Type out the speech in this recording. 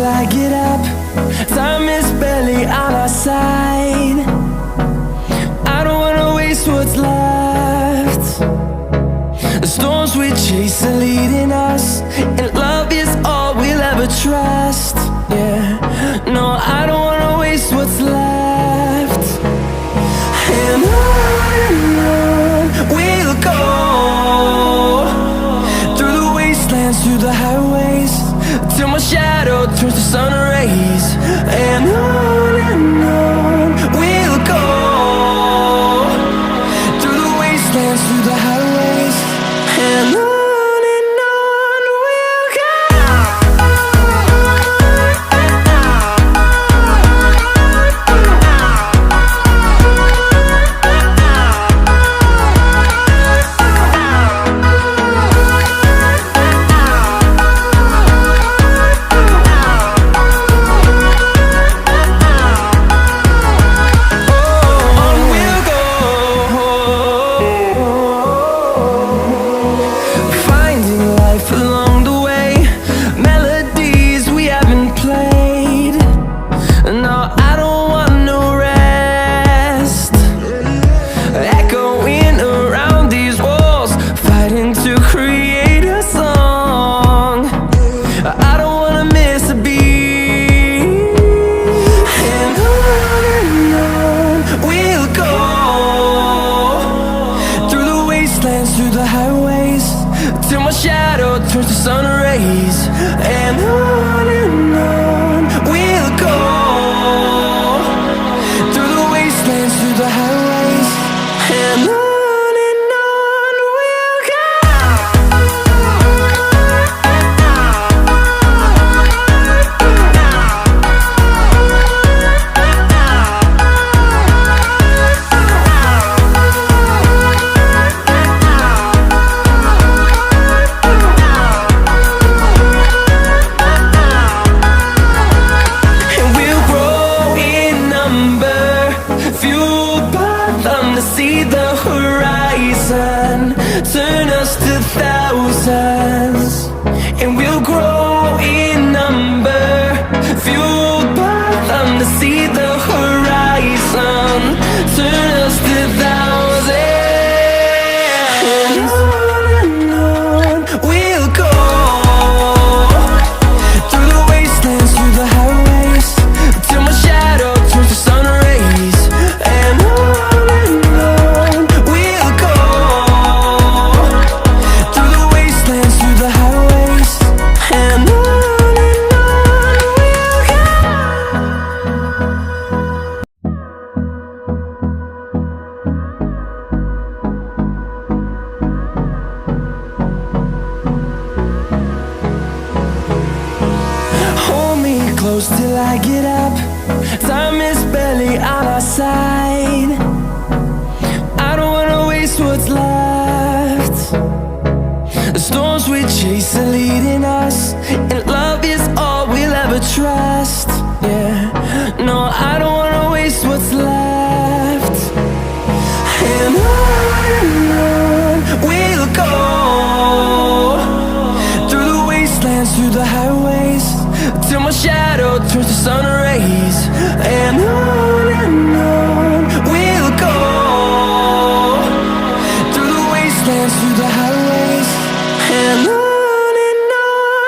till I get up. Time is barely on our side. I don't wanna waste what's left. The storms we chase are leading us, and love is all we'll ever trust. Yeah, no, I don't wanna waste what's left. And on we'll go, through the wastelands, through the highways, till my shadow turns to sun rays. And on we'll go, through the wastelands, through the highways, and on. Through the highways, till my shadow turns to sun rays. And on we'll go, through the wastelands, through the highways, and on. See the horizon turn us to thousands, and we'll grow in number, fueled by them. To see the horizon turn us to thousands, and on we'll go, through the wastelands, through the highways, till my shadow turns to sun rays. And close till I get up. Time is barely on our side. I don't wanna waste what's left. The storms we chase are leading us, and love is all we'll ever trust. Yeah, no, I don't wanna waste what's left. And on we'll go, through the wastelands, through the highways, till my shadow turns to sun rays. And on we'll go, through the wastelands, through the highways.